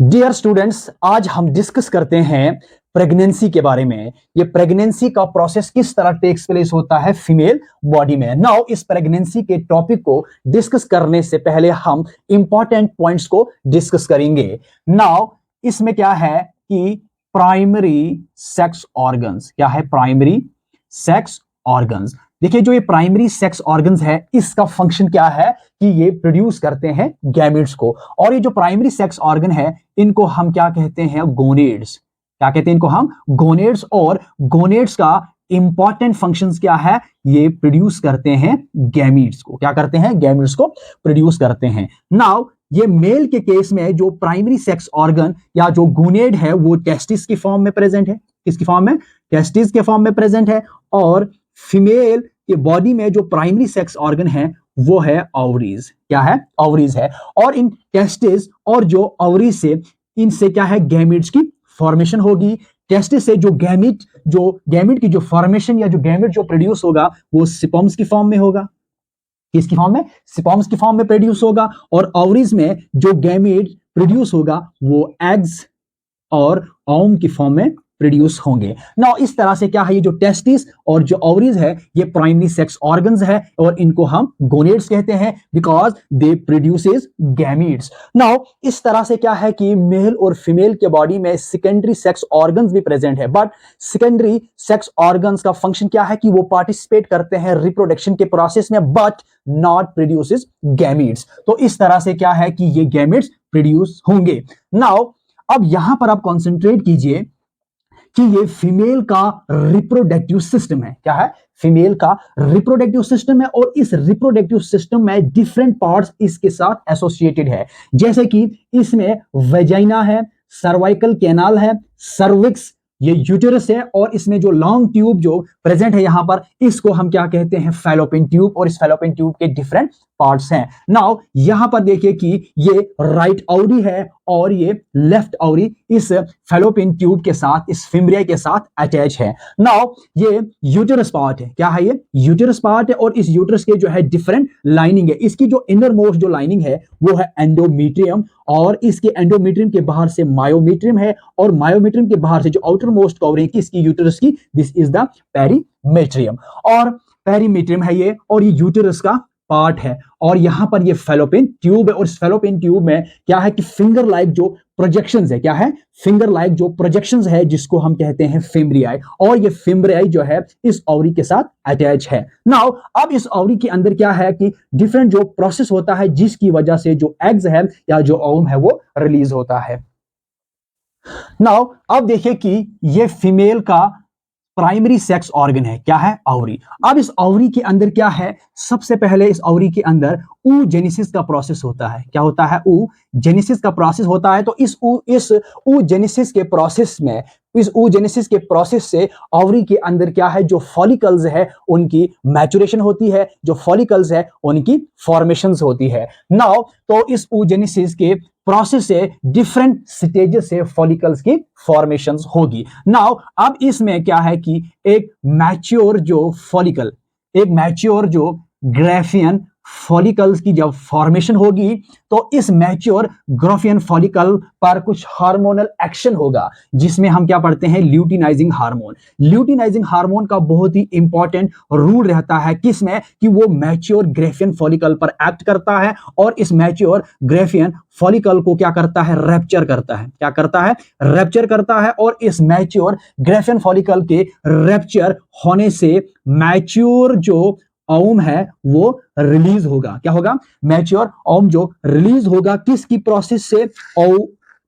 Dear students, आज हम discuss करते हैं प्रेगनेंसी के बारे में। ये प्रेगनेंसी का प्रोसेस किस तरह टेक्स प्लेस होता है फीमेल बॉडी में। नाउ इस प्रेगनेंसी के टॉपिक को डिस्कस करने से पहले हम इंपॉर्टेंट पॉइंट्स को डिस्कस करेंगे। नाउ इसमें क्या है कि प्राइमरी सेक्स ऑर्गन्स क्या है। प्राइमरी सेक्स ऑर्गन्स, देखिए जो ये प्राइमरी सेक्स ऑर्गन्स है इसका फंक्शन क्या है कि ये प्रोड्यूस करते हैं गैमेट्स को। और ये जो प्राइमरी सेक्स ऑर्गन है इनको हम क्या कहते हैं, गोनेड्स। क्या कहते हैं इनको हम, गोनेड्स। और गोनेड्स का इंपॉर्टेंट फंक्शंस क्या है, ये प्रोड्यूस करते हैं गैमीट्स को। क्या करते हैं, गैमीट्स को प्रोड्यूस करते हैं। नाउ ये मेल के केस में जो प्राइमरी सेक्स ऑर्गन या जो गोनेड है वो टेस्टिस की फॉर्म में प्रेजेंट है। किसकी फॉर्म में, टेस्टिस के फॉर्म में प्रेजेंट है। और फीमेल के बॉडी में जो प्राइमरी सेक्स ऑर्गन है वो है ओवरीज। क्या है, ओवरीज है। और इन टेस्टिस और जो ओवरीज से इनसे क्या है, गैमेट्स की फॉर्मेशन होगी। टेस्टिस से जो गैमेट की जो फॉर्मेशन या जो गैमेट जो प्रोड्यूस होगा वो स्पर्म्स की फॉर्म में होगा। किसकी फॉर्म में, स्पर्म्स की फॉर्म में प्रोड्यूस होगा। और ओवरीज में जो गैमेट प्रोड्यूस होगा वो एग्स और ओवम की फॉर्म में प्रोड्यूस होंगे। नाउ इस तरह से क्या है, ये जो टेस्टिस और जो ओवरीज है ये प्राइमरी सेक्स ऑर्गन्स है और इनको हम गोनेड्स कहते हैं because they produces gametes. Now इस तरह से क्या है कि मेल और फीमेल के बॉडी में सेकेंडरी सेक्स ऑर्गन्स भी प्रेजेंट है। बट सेकेंडरी सेक्स ऑर्गन्स का फंक्शन क्या है कि वो पार्टिसिपेट करते हैं रिप्रोडक्शन के प्रोसेस में बट नॉट प्रोड्यूसेस गैमीट्स। तो इस तरह से क्या है कि ये गैमीट्स प्रोड्यूस होंगे। नाउ अब यहां पर आप कंसंट्रेट कीजिए कि ये फीमेल का रिप्रोडक्टिव सिस्टम है। क्या है, फीमेल का रिप्रोडक्टिव सिस्टम है। और इस रिप्रोडक्टिव सिस्टम में डिफरेंट पार्ट्स इसके साथ एसोसिएटेड है। जैसे कि इसमें वेजाइना है, सर्वाइकल कैनाल है, सर्विक्स, ये यूटेरस है। और इसमें जो लॉन्ग ट्यूब जो प्रेजेंट है यहां पर इसको हम क्या कहते हैं, फैलोपियन ट्यूब। और इस फैलोपियन ट्यूब के डिफरेंट पार्ट्स हैं। नाउ यहां पर देखिए कि ये राइट ओवरी है और ये लेफ्ट ओवरी इस फैलोपियन ट्यूब के साथ, इस फिम्ब्रिया के साथ अटैच है। नाउ ये यूटेरस पार्ट है। क्या है, ये यूटेरस पार्ट है। और इस यूटेरस के जो है डिफरेंट लाइनिंग है। इसकी जो इनर मोस्ट जो लाइनिंग है वो है एंडोमीट्रियम। और इसके एंडोमीट्रियम के बाहर से मायोमीट्रियम है। और मायोमीट्रियम के बाहर से जो आउटर मोस्ट कवरिंग किसकी, यूटेरस की, दिस इज द पेरीमेट्रियम। और पेरीमेट्रियम है ये और ये यूटेरस का पार्ट है। और यहां पर ये फैलोपियन ट्यूब है। और इस फैलोपियन ट्यूब में क्या है कि फिंगर लाइक जो प्रोजेक्शंस है, क्या है, फिंगर लाइक जो प्रोजेक्शंस है जिसको हम कहते हैं फिम्ब्रियाई। और ये फिम्ब्रियाई जो है इस ओवरी के साथ अटैच है। नाउ अब इस ओवरी के अंदर क्या है कि डिफरेंट जो प्रोसेस होता है जिसकी वजह से जो एग्स है या जो ओवम है वो रिलीज होता है। नाउ अब देखिए कि ये फीमेल का प्राइमरी सेक्स ऑर्गन है। क्या है, ओवरी। अब इस ओवरी के अंदर क्या है, सबसे पहले इस ओवरी के अंदर oogenesis का प्रोसेस होता है। क्या होता है, oogenesis का प्रोसेस होता है। तो इस oogenesis के प्रोसेस में, इस oogenesis के प्रोसेस से ओवरी के अंदर क्या है, जो फॉलिकल्स है उनकी मैचुरेशन होती है, जो फॉलिकल्स है उनकी फॉर्मेशंस होती है। नाउ तो इस oogenesis के प्रोसेस से डिफरेंट स्टेजेस से फॉलिकल्स की फॉर्मेशंस होगी। नाउ अब इसमें क्या है कि एक मैच्योर जो फॉलिकल, एक मैच्योर जो ग्राफियन फॉलिकल्स की जब फॉर्मेशन होगी तो इस मैच्योर ग्राफियन फॉलिकल पर कुछ हार्मोनल एक्शन होगा जिसमें हम क्या पढ़ते हैं, ल्यूटिनाइजिंग हार्मोन। ल्यूटिनाइजिंग हार्मोन का बहुत ही इंपॉर्टेंट रूल रहता है किसमें, कि वो मैच्योर ग्राफियन फॉलिकल पर एक्ट करता है और इस मैच्योर ग्राफियन फॉलिकल को क्या करता है, रैप्चर करता है। क्या करता है, रैप्चर करता है। और इस मैच्योर ग्राफियन फॉलिकल के रैप्चर होने से मैच्योर जो ओवम है वो रिलीज होगा। क्या होगा, मैच्योर ओवम जो रिलीज होगा किसकी प्रोसेस से,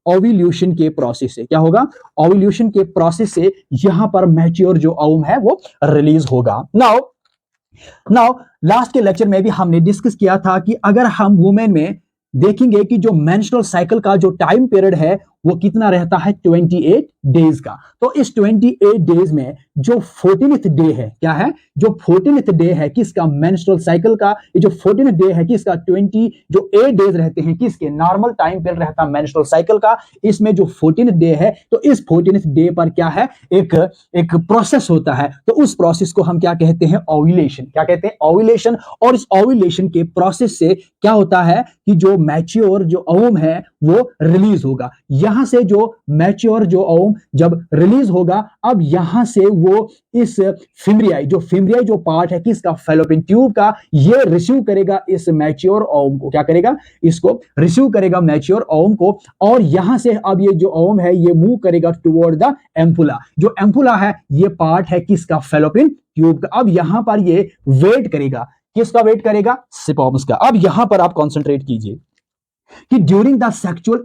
ओव्यूलेशन के प्रोसेस से। क्या होगा, ओव्यूलेशन के प्रोसेस से यहां पर मैच्योर जो ओवम है वो रिलीज होगा। नाउ लास्ट के लेक्चर में भी हमने डिस्कस किया था कि अगर हम वुमेन में देखेंगे कि जो मेंस्ट्रुअल साइकिल का जो टाइम पीरियड है वो कितना रहता है 28 डेज का। तो इस 28 डेज में जो 14th डे है, क्या है, जो 14th डे है किसका, मेंस्ट्रुअल साइकिल का, ये जो 14th डे है किसका, 20 जो 8 डेज रहते हैं किसके, नॉर्मल टाइम पीरियड रहता है मेंस्ट्रुअल साइकिल का, इसमें जो 14th डे है, तो इस 14th डे पर क्या है, एक प्रोसेस होता है, तो उस प्रोसेस को हम क्या कहते हैं, ओव्यूलेशन, क्या कहते हैं, ओव्यूलेशन। और इस ओव्यूलेशन के प्रोसेस से क्या होता है कि जो मैच्योर जो ओवम है वो रिलीज होगा। यहां से जो मैच्योर जो ओवम जब रिलीज होगा, अब यहां से वो इस फिमरियाई जो पार्ट है किसका, फैलोपियन ट्यूब का, ये रिसीव करेगा इस मैच्योर ओवम को, क्या करेगा, इसको रिसीव करेगा मैच्योर ओवम को। और यहां से अब ये जो ओवम है ये मूव करेगा टुवर्ड द एम्पुला। जो एम्पुला है ये पार्ट है किसका, फैलोपियन ट्यूब का। अब यहां पर ये वेट करेगा, किसका वेट करेगा, स्पर्म्स का। अब यहां पर आप कंसंट्रेट कीजिए कि ड्यूरिंग द सेक्सुअल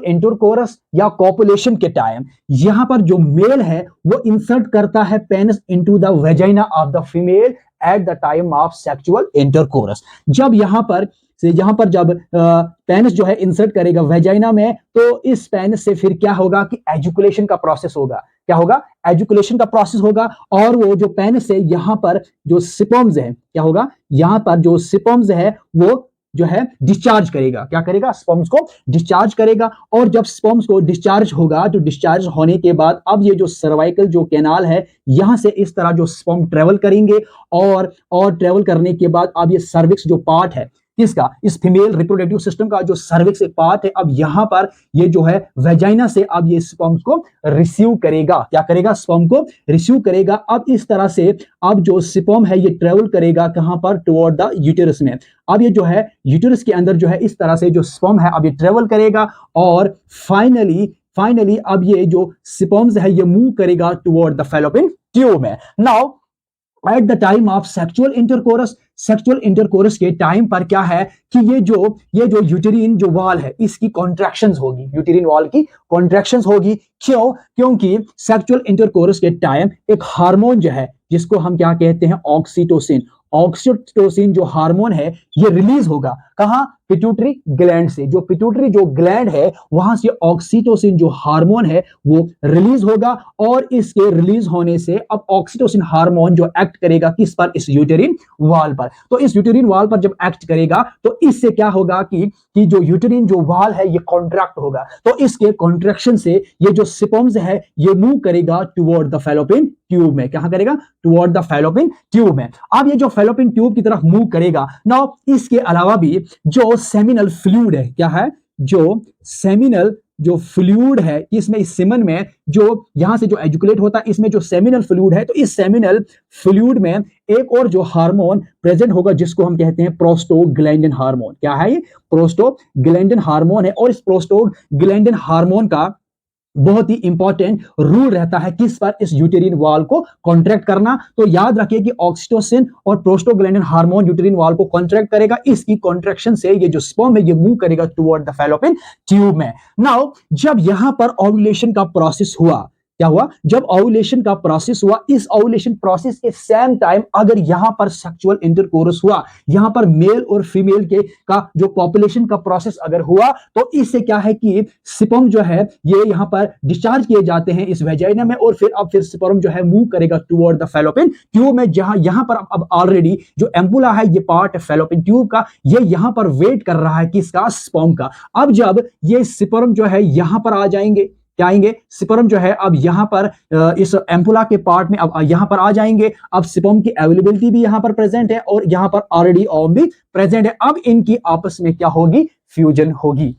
इंटरकोरस या कॉपुलेशन के टाइम यहां पर जो मेल है वो इंसर्ट करता है penis into the vagina of the female at the time of sexual intercourse. जब यहां पर जब पेनिस जो है इंसर्ट करेगा वेजाइना में, तो इस पेनिस से फिर क्या होगा कि एजुकुलेशन का प्रोसेस होगा, क्या होगा, एजुकुलेशन का प्रोसेस होगा। और वो जो पेनिस है यहां पर जो स्पर्म्स है, क्या होगा, यहां पर जो स्पर्म्स है वो जो है डिस्चार्ज करेगा, क्या करेगा, स्पर्म्स को डिस्चार्ज करेगा। और जब स्पर्म्स को डिस्चार्ज होगा, तो डिस्चार्ज होने के बाद अब ये जो सर्वाइकल जो कैनाल है यहां से इस तरह जो स्पर्म ट्रेवल करेंगे, और ट्रेवल करने के बाद अब ये सर्विक्स जो पार्ट है किसका, इस फीमेल रिप्रोडक्टिव सिस्टम का जो सर्विक्स एक पार्ट है, अब यहां पर ये जो है वेजाइना से अब ये स्पर्म्स को रिसीव करेगा, क्या करेगा, स्पर्म को रिसीव करेगा। अब इस तरह से अब जो स्पर्म है ये ट्रेवल करेगा कहां पर, टुवर्ड द यूटेरस में। अब ये जो है यूटेरस के अंदर जो है इस तरह से जो स्पर्म है अब ये ट्रेवल करेगा, और फाइनली अब ये जो स्पर्म्स है ये मूव करेगा टुवर्ड द फैलोपियन ट्यूब में। Now at the time of sexual intercourse के टाइम पर क्या है कि ये जो यूटेरिन जो वॉल है इसकी कॉन्ट्रैक्शंस होगी, यूटेरिन वॉल की कॉन्ट्रैक्शंस होगी। क्योंकि सेक्सुअल इंटरकोरस के टाइम एक हार्मोन जो है जिसको हम क्या कहते हैं, ऑक्सीटोसिन जो हार्मोन है ये रिलीज होगा, कहां, पिट्यूटरी ग्लैंड से। जो पिट्यूटरी जो ग्लैंड है वहां से ऑक्सीटोसिन जो हार्मोन है वो रिलीज होगा, और इसके रिलीज होने से अब ऑक्सीटोसिन हार्मोन जो एक्ट करेगा किस पर, इस यूटेरिन वॉल पर। तो इस यूटेरिन वॉल पर जब एक्ट करेगा तो इससे क्या होगा कि जो यूटेरिन जो वॉल है ये कॉन्ट्रैक्ट होगा, तो इसके कॉन्ट्रैक्शन से ये जो स्पर्म्स है ये मूव करेगा टुवर्ड द फैलोपियन ट्यूब में, कहां करेगा, टुवर्ड द फैलोपियन ट्यूब में। अब ये जो फैलोपियन ट्यूब की तरफ मूव करेगा। नाउ इसके अलावा भी जो सेमिनल फ्लूइड है, क्या है, जो सेमिनल जो फ्लूइड है इसमें, इस सेमन में जो यहां से जो एजुकुलेट होता है इसमें जो सेमिनल फ्लूइड है, तो इस सेमिनल फ्लूइड में एक और जो हार्मोन प्रेजेंट होगा जिसको हम कहते हैं प्रोस्टोग्लैंडिन हार्मोन। क्या है ये, प्रोस्टोग्लैंडिन हार्मोन है। और इस प्रोस्टोग्लैंडिन हार्मोन का बहुत ही इंपॉर्टेंट रूल रहता है किस पर, इस यूटेरिन वॉल को कॉन्ट्रैक्ट करना। तो याद रखिए कि ऑक्सीटोसिन और प्रोस्टोग्लैंडिन हार्मोन यूटेरिन वॉल को कॉन्ट्रैक्ट करेगा, इसकी कॉन्ट्रैक्शन से ये जो स्पर्म है ये मूव करेगा टुवर्ड द फैलोपियन ट्यूब में। नाउ जब यहां पर ओव्यूलेशन का प्रोसेस हुआ, क्या हुआ, जब ओव्यूलेशन का प्रोसेस हुआ, इस ओव्यूलेशन प्रोसेस के सेम टाइम अगर यहां पर सेक्सुअल इंटरकोरस हुआ, यहां पर मेल और फीमेल के का जो पॉपुलेशन का प्रोसेस अगर हुआ, तो इससे क्या है कि स्पर्म जो है ये यहां पर डिस्चार्ज किए जाते हैं इस वेजाइना में, और फिर स्पर्म जो है मूव करेगा टुवर्ड द फैलोपियन ट्यूब में, जहां यहां पर अब ऑलरेडी जो एम्पुला है ये पार्ट है फैलोपियन ट्यूब का, ये यहां पर वेट कर रहा है किसका, स्पर्म का। अब जब ये स्पर्म जो है यहां पर आ जाएंगे, क्या आएंगे, स्पर्म जो है अब यहां पर इस एम्पुला के पार्ट में अब यहां पर आ जाएंगे। अब स्पर्म की अवेलेबिलिटी भी यहां पर प्रेजेंट है, और यहां पर ऑलरेडी ओवम भी प्रेजेंट है। अब इनकी आपस में क्या होगी, फ्यूजन होगी।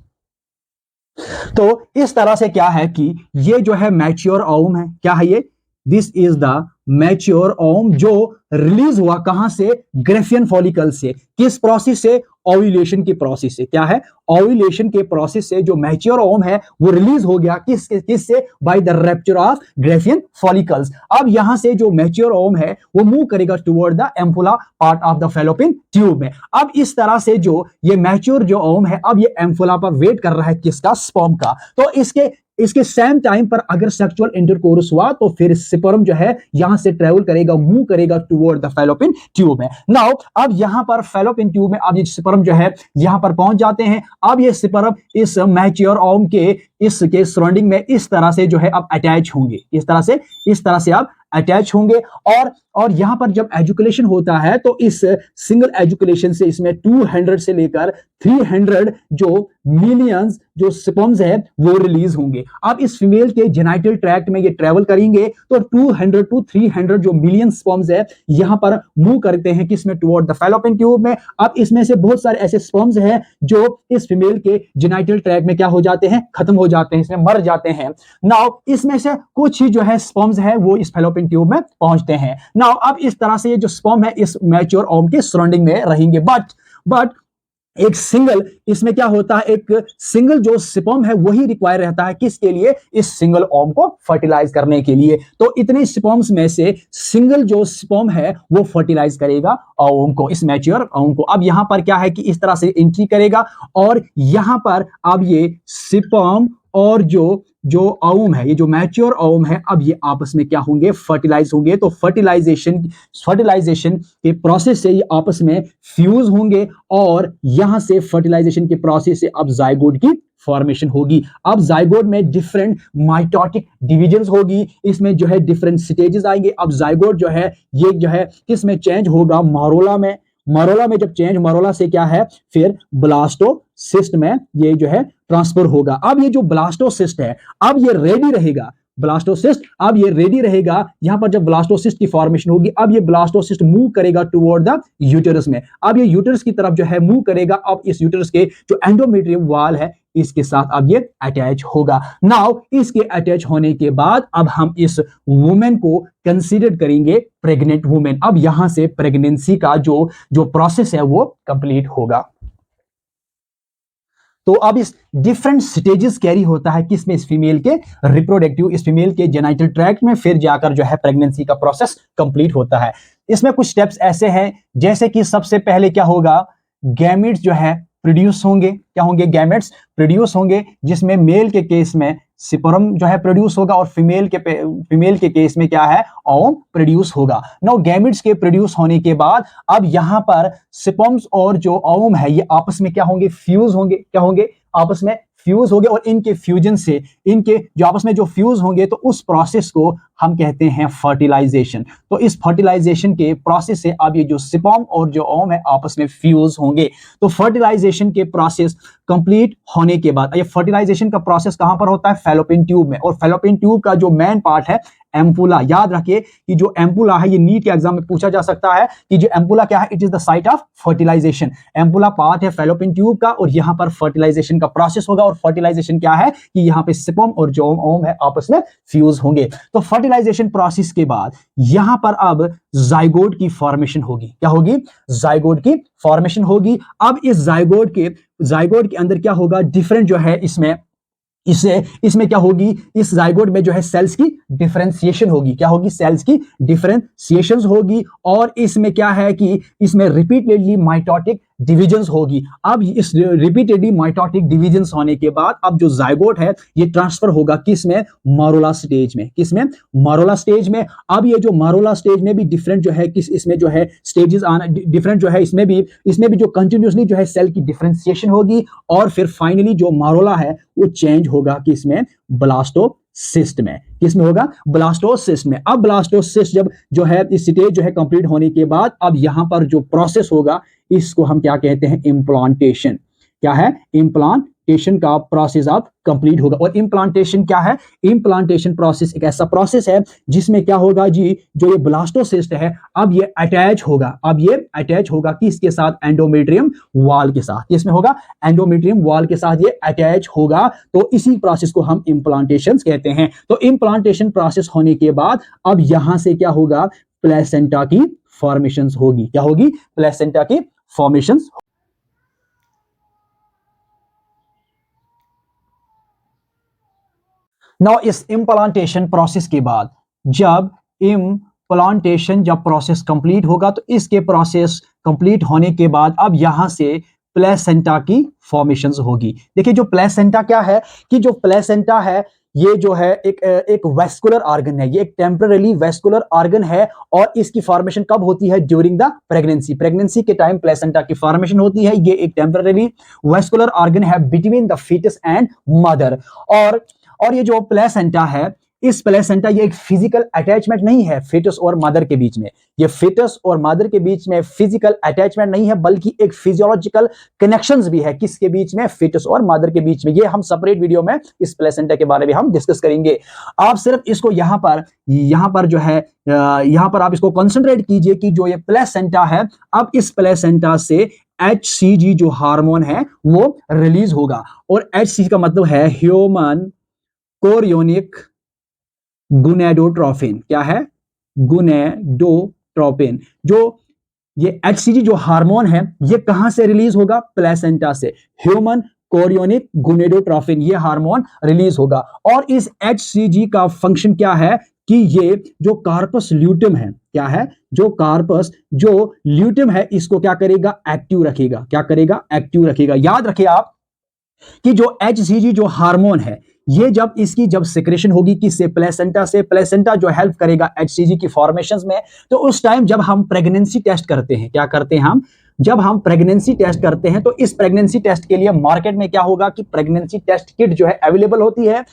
तो इस तरह से क्या है कि ये जो है मैच्योर ओवम है, क्या है ये, this is the mature ovum जो रिलीज हुआ कहां से, ग्रेफियन फॉलिकल से। किस प्रोसेस से, ओव्यूलेशन की प्रोसेस से। क्या है, ओव्यूलेशन के प्रोसेस से जो मैच्योर ओवम है वो रिलीज हो गया किससे, by the rupture of Graafian follicles. अब यहां से जो मैच्योर ओवम है वो मूव करेगा toward the ampulla part of the fallopian tube में। अब इस तरह से जो ये मैच्योर जो ओवम है अब ये एम्पुला पर वेट कर रहा है किसका, स्पर्म का। तो इसके इसके सेम टाइम पर अगर सेक्सुअल इंटरकोर्स हुआ तो फिर स्पर्म जो है यहां से ट्रेवल करेगा, मूव करेगा टुवर्ड द फैलोपियन ट्यूब में। नाउ अब यहां पर फैलोपियन ट्यूब में अब ये स्पर्म जो है यहां पर पहुंच जाते हैं। अब ये स्पर्म इस मैच्योर ओवम के इसके सराउंडिंग में इस तरह से जो है अब अटैच होंगे, इस तरह से अब अटैच होंगे। और यहां पर जब एजुकेशन होता है तो इस सिंगल एजुकेशन से इसमें 200 से लेकर 300 जो मिलियंस जो स्पर्म्स है वो रिलीज होंगे। अब इस फीमेल के जेनाइटल ट्रैक्ट में ये ट्रेवल करेंगे तो 200 टू 300 जो मिलियन स्पर्म्स है यहां पर मूव करते हैं किसमें, टुवर्ड द फैलोपियन ट्यूब में। अब इसमें से बहुत सारे ऐसे स्पर्म्स हैं जो इस फीमेल के जेनाइटल ट्रैक्ट में क्या हो जाते हैं, खत्म हो जाते हैं, इसमें मर जाते हैं। नाउ इसमें से कुछ ही जो है स्पर्म्स है वो इस फैलोपियन ट्यूब में पहुंचते हैं। नाउ अब इस तरह से ये जो स्पर्म है इस मैच्योर ओवम के सराउंडिंग में रहेंगे। बट एक सिंगल इसमें क्या होता है, एक सिंगल जो स्पर्म है वही रिक्वायर रहता है किसके लिए, इस सिंगल ओवम को फर्टिलाइज करने के लिए। तो इतने स्पर्म्स में से सिंगल जो स्पर्म है वो फर्टिलाइज करेगा ओवम को, इस मैच्योर ओवम को। अब यहां पर क्या है कि इस तरह से एंट्री करेगा और यहां पर अब ये स्पर्म और जो ओवम है, ये जो मैच्योर ओवम है, अब ये आपस में क्या होंगे, फर्टिलाइज होंगे। तो फर्टिलाइजेशन के प्रोसेस से ये आपस में फ्यूज होंगे और यहां से फर्टिलाइजेशन के प्रोसेस से अब जाइगोट की फॉर्मेशन होगी। अब जाइगोट में डिफरेंट माइटोटिक डिविजन्स होगी, इसमें जो है डिफरेंट स्टेजेस आएंगे। अब जाइगोट जो है ये जो है किस में चेंज होगा, मरोला में जब चेंज, मरोला से क्या है फिर ब्लास्टोसिस्ट में ये जो है ट्रांसफर होगा। अब ये जो ब्लास्टोसिस्ट है अब ये रेडी रहेगा, ब्लास्टोसिस्ट अब ये रेडी रहेगा। यहां पर जब ब्लास्टोसिस्ट की फॉर्मेशन होगी अब ये ब्लास्टोसिस्ट मूव करेगा टुवर्ड द यूटेरस में। अब ये यूटेरस की तरफ जो है मूव करेगा। अब इस यूटेरस के जो एंडोमेट्रियम वॉल है इसके साथ अब ये अटैच होगा। नाउ इसके अटैच होने के बाद अब हम इस वुमेन को कंसीडर करेंगे प्रेग्नेंट वुमेन। अब यहां से प्रेगनेंसी का जो प्रोसेस है वो कंप्लीट होगा। तो अब इस डिफरेंट स्टेजेस कैरी होता है किसमें, इस फीमेल के रिप्रोडक्टिव, इस फीमेल के जेनाइटल ट्रैक्ट में, फिर जाकर जो है प्रेगनेंसी का प्रोसेस कंप्लीट होता है। इसमें कुछ स्टेप्स ऐसे हैं जैसे कि सबसे पहले क्या होगा, गैमेट्स जो है प्रोड्यूस होंगे। क्या होंगे, गैमेट्स प्रोड्यूस होंगे, जिसमें मेल के केस में स्पर्म जो है प्रोड्यूस होगा और फीमेल के केस में क्या है, ओवम प्रोड्यूस होगा। नाउ गैमेट्स के प्रोड्यूस होने के बाद अब यहां पर स्पर्म्स और जो ओवम है ये आपस में क्या होंगे, फ्यूज होंगे। क्या होंगे, आपस में फ्यूज होंगे और इनके फ्यूजन से, इनके जो आपस में जो फ्यूज होंगे तो उस प्रोसेस को हम कहते हैं फर्टिलाइजेशन। तो इस फर्टिलाइजेशन के प्रोसेस से अब ये जो स्पर्म और जो ओवम है आपस में फ्यूज होंगे। तो फर्टिलाइजेशन के प्रोसेस कंप्लीट होने के बाद, ये फर्टिलाइजेशन का प्रोसेस कहां पर होता है, फैलोपियन ट्यूब में। और फैलोपियन ट्यूब का जो मेन पार्ट है एम्पुला, याद रखिए कि जो एम्पुला है ये नीट के एग्जाम में पूछा जा सकता है कि जो एम्पुला क्या है, it is the site of fertilisation. Ampulla part है फैलोपियन ट्यूब का और यहां पर फर्टिलाइजेशन का प्रोसेस होगा। और फर्टिलाइजेशन क्या है कि यहां पे स्पर्म और जो ओवम है आपस में फ्यूज होंगे। तो फर्टिलाइजेशन प्रोसेस के बाद यहां पर अब जाइगोट की फॉर्मेशन होगी। क्या होगी, जाइगोट की फॉर्मेशन होगी। अब इस जाइगोट के अंदर क्या होगा, डिफरेंट जो है इसमें क्या होगी, इस जाइगोट में जो है सेल्स की डिफरेंशिएशन होगी। क्या होगी, सेल्स की डिफरेंशिएशन होगी। और इसमें क्या है कि इसमें रिपीटेडली माइटोटिक डिविजन्स होगी। अब इस रिपीटेडली माइटोटिक डिविजन्स होने के बाद अब जो जाइगोट है ये ट्रांसफर होगा किसमें, मरोला स्टेज में। किसमें, मरोला स्टेज में। अब ये जो मरोला स्टेज में भी डिफरेंट जो है इसमें जो है स्टेजेस आना डिफरेंट जो है, इसमें भी जो कंटिन्यूसली जो है सेल की डिफरेंशिएशन होगी। और फिर फाइनली जो मरोला है वो चेंज होगा किसमें, ब्लास्टोसिस्ट में। किसमें होगा, ब्लास्टोसिस्ट में। अब ब्लास्टोसिस्ट जब जो है इस स्टेज जो है कंप्लीट होने के बाद अब यहां पर जो प्रोसेस होगा इसको हम क्या कहते हैं, इम्प्लांटेशन। क्या है, इम्प्लांटेशन का प्रोसेस अब कंप्लीट होगा। और इम्प्लांटेशन क्या है, इम्प्लांटेशन प्रोसेस एक ऐसा प्रोसेस है जिसमें क्या होगा जी, जो ये ब्लास्टोसिस्ट है अब ये अटैच होगा किसके साथ, एंडोमेट्रियम वॉल के साथ। इसमें होगा एंडोमेट्रियम वॉल के साथ ये अटैच होगा। तो इसी प्रोसेस को हम इम्प्लांटेशन कहते हैं। तो इम्प्लांटेशन प्रोसेस होने के बाद अब यहां से क्या होगा, प्लेसेंटा की फॉर्मेशन होगी। क्या होगी, प्लेसेंटा की फॉर्मेशन। नाउ इस इम्प्लांटेशन प्रोसेस के बाद जब प्रोसेस कंप्लीट होगा तो इसके प्रोसेस कंप्लीट होने के बाद अब यहां से प्लेसेंटा की फॉर्मेशंस होगी। देखिए जो प्लेसेंटा क्या है कि जो प्लेसेंटा है ये जो है एक वेस्कुलर ऑर्गन है, ये एक टेम्पररी वेस्कुलर ऑर्गन है और इसकी फॉर्मेशन कब होती है? During the pregnancy. प्रेगनेंसी के टाइम प्लेसेंटा की फॉर्मेशन होती है। ये एक टेम्पररी वेस्कुलर ऑर्गन है between the foetus and mother. और ये जो प्लेसेंटा है, इस प्लेसेंटा ये एक फिजिकल अटैचमेंट नहीं है फिटस और मदर के बीच में। ये फिटस और मदर के बीच में फिजिकल अटैचमेंट नहीं है, बल्कि एक फिजियोलॉजिकल कनेक्शंस भी है। किसके बीच में? फिटस और मदर के बीच में। ये हम सेपरेट वीडियो में इस प्लेसेंटा के बारे में हम डिस्कस करेंगे। आप सिर्फ इसको यहां पर जो है यहां पर आप इसको कंसंट्रेट कीजिए कि जो ये प्लेसेंटा है, अब इस प्लेसेंटा से HCG जो हार्मोन है वो रिलीज होगा। और HCG का मतलब है ह्यूमन कोरियोनिक गुनेडोट्रोपिन। क्या है? गुनेडोट्रोपिन। जो ये HCG जो हार्मोन है ये कहां से रिलीज होगा? प्लेसेंटा से। ह्यूमन कोरियोनिक गुनेडोट्रोपिन ये हार्मोन रिलीज होगा। और इस HCG का फंक्शन क्या है कि ये जो कार्पस ल्यूटियम है, क्या है? जो कार्पस जो ल्यूटियम है इसको क्या करेगा? एक्टिव रखेगा। क्या करेगा? एक्टिव रखेगा। याद रखिए आप कि जो HCG जो हार्मोन है ये जब सिक्रेशन होगी किससे? प्लेसेंटा से। प्लेसेंटा जो हेल्प करेगा HCG की फॉर्मेशंस में। तो उस टाइम जब हम प्रेगनेंसी टेस्ट करते हैं, क्या करते हैं हम? जब हम प्रेगनेंसी टेस्ट करते हैं तो इस प्रेगनेंसी टेस्ट के लिए मार्केट में क्या होगा कि प्रेगनेंसी टेस्ट किट जो है अवेलेबल होती है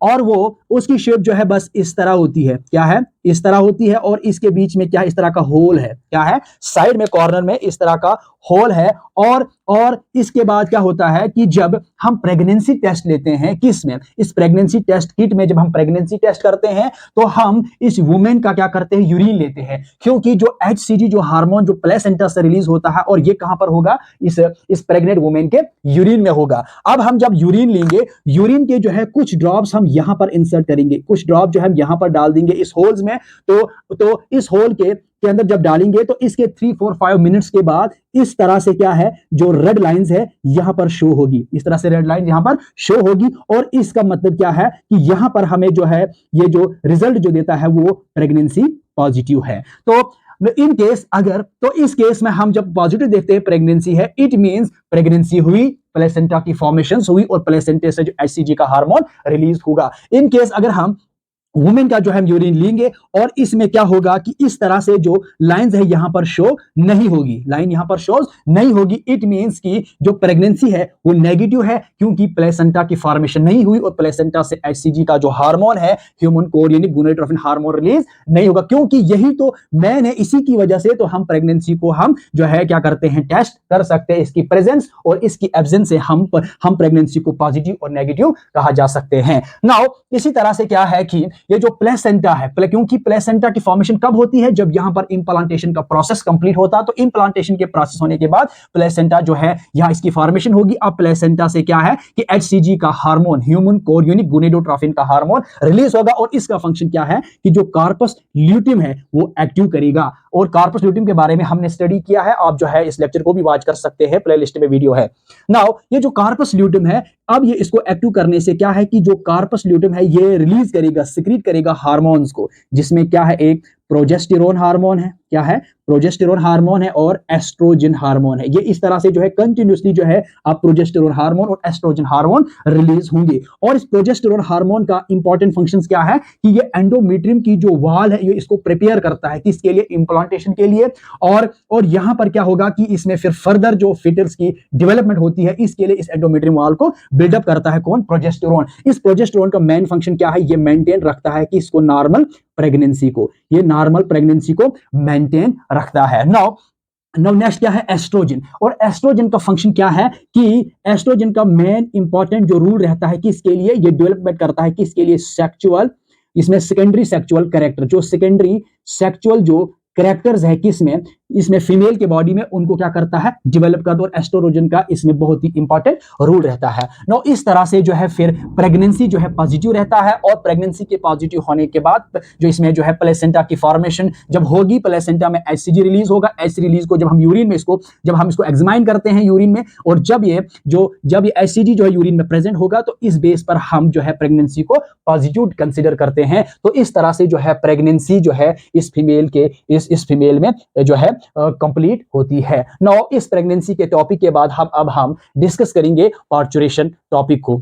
और वो उसकी शेप जो है बस इस तरह होती है। क्या है? इस तरह होती है। और इसके बीच में क्या इस तरह का होल है। क्या है? साइड में कॉर्नर में इस तरह का होल है। और इसके बाद क्या होता है कि जब हम प्रेगनेंसी टेस्ट लेते हैं किस में? इस प्रेगनेंसी टेस्ट किट में जब हम प्रेगनेंसी टेस्ट करते हैं तो हम इस वुमेन का क्या करते हैं? यूरिन लेते हैं। क्योंकि जो HCG जो हार्मोन जो प्लेसेंटा से रिलीज होता है और ये कहां पर होगा? इस प्रेग्नेंट वुमेन के यूरिन में होगा। अब हम जब यूरिन लेंगे, यूरिन के जो है कुछ ड्रॉप्स हम यहां पर इंसर्ट करेंगे, कुछ ड्रॉप जो हम यहां पर डाल देंगे इस होल्स में। तो इस होल के अंदर जब डालेंगे तो इसके 3-4-5 मिनट्स के बाद इस तरह से क्या है? जो रेड लाइंस है यहां पर शो होगी। इस तरह से रेड लाइन यहां पर शो होगी। और इसका मतलब क्या है कि यहां पर हमें जो है ये जो रिजल्ट जो देता है वो प्रेगनेंसी पॉजिटिव है। तो इस केस में हम जब पॉजिटिव देखते हैं प्रेगनेंसी है, इट मींस प्रेगनेंसी हुई, प्लेसेंटा की फॉर्मेशंस हुई और प्लेसेंटा से जो HCG का हार्मोन रिलीज होगा। इन केस अगर हम वुमेन का जो है यूरिन लेंगे और इसमें क्या होगा कि इस तरह से जो लाइंस है यहां पर शो नहीं होगी, लाइन यहां पर शो नहीं होगी। इट मींस कि जो प्रेगनेंसी है वो नेगेटिव है, क्योंकि प्लेसेंटा की फॉर्मेशन नहीं हुई और प्लेसेंटा से HCG का जो हार्मोन है ह्यूमन कोरियोनिक गुनेडोट्रोपिन हार्मोन रिलीज नहीं होगा। क्योंकि यही तो मैंने इसी की वजह से तो हम प्रेगनेंसी को हम जो है क्या करते हैं? टेस्ट कर सकते हैं। इसकी प्रेजेंस और इसकी एब्सेंस से हम प्रेगनेंसी को पॉजिटिव और नेगेटिव कहा जा सकते हैं। नाउ इसी तरह से क्या है कि ये जो प्लेसेंटा है, क्योंकि प्लेसेंटा की फॉर्मेशन कब होती है? जब यहां पर इंप्लांटेशन का प्रोसेस कंप्लीट होता है। तो इंप्लांटेशन के प्रोसेस होने के बाद प्लेसेंटा जो है यहां इसकी फॉर्मेशन होगी। अब प्लेसेंटा से क्या है कि HCG का हार्मोन ह्यूमन कोरियोनिक गुनेडोट्रोपिन का हार्मोन रिलीज होगा। और इसका फंक्शन क्या है कि जो कार्पस ल्यूटियम है वो एक्टिव करेगा। और कार्पस ल्यूटियम के बारे में हमने स्टडी किया है, आप जो है इस लेक्चर को भी वॉच कर सकते हैं, प्लेलिस्ट में वीडियो है। नाउ ये जो कार्पस ल्यूटियम है, अब ये इसको एक्टिव करने से क्या है कि जो कार्पस ल्यूटियम है ये रिलीज करेगा, सिक्रीट करेगा हार्मोन्स को, जिसमें क्या है? एक प्रोजेस्टेरोन हार्मोन है। क्या है? प्रोजेस्टेरोन हार्मोन है और एस्ट्रोजन हार्मोन है। ये इस तरह से जो है कंटिन्यूअसली जो है आप प्रोजेस्टेरोन हार्मोन और एस्ट्रोजन हार्मोन रिलीज होंगे। और इस प्रोजेस्टेरोन हार्मोन का इंपॉर्टेंट फंक्शंस क्या है कि ये एंडोमेट्रियम की जो वॉल है ये इसको प्रिपेयर करता है किसके लिए? इंप्लांटेशन के लिए। और यहां पर क्या होगा कि इसमें फिर फर्दर जो फिटर्स की डेवलपमेंट होती है इसके लिए इस एंडोमेट्रियम वॉल को बिल्डअप करता है कौन? प्रोजेस्टेरोन। इस प्रोजेस्टेरोन का मेन फंक्शन क्या है? ये मेंटेन रखता है कि इसको नॉर्मल प्रेगनेंसी को मेंटेन रखता है। नाउ नेक्स्ट क्या है? एस्ट्रोजन। और एस्ट्रोजन का फंक्शन क्या है कि एस्ट्रोजन का मेन इंपॉर्टेंट जो रूल रहता है कि इसके लिए ये डेवलपमेंट करता है कि इसके लिए सेक्सुअल, इसमें सेकेंडरी सेक्सुअल कैरेक्टर, जो सेकेंडरी सेक्सुअल जो कैरेक्टर्स है किसमें? इसमें फीमेल के बॉडी में उनको क्या करता है? डेवलप करता है। और एस्ट्रोजन का इसमें बहुत ही इंपॉर्टेंट रोल रहता है। नो इस तरह से जो है फिर प्रेगनेंसी जो है पॉजिटिव रहता है। और प्रेगनेंसी के पॉजिटिव होने के बाद जो इसमें जो है प्लेसेंटा की फॉर्मेशन जब होगी, प्लेसेंटा में HCG रिलीज होगा। HCG रिलीज को जब हम यूरिन में जब हम इसको एग्जामाइन करते हैं यूरिन में, और जब ये HCG जो है यूरिन में प्रेजेंट होगा तो इस बेस पर हम जो है प्रेगनेंसी को पॉजिटिव कंसिडर करते हैं। तो इस तरह से जो है प्रेगनेंसी जो है इस फीमेल के इस प्रोसेस इस फीमेल में जो है कंप्लीट होती है। नाउ इस प्रेगनेंसी के टॉपिक के बाद अब हम डिस्कस करेंगे पार्चुरेशन टॉपिक को।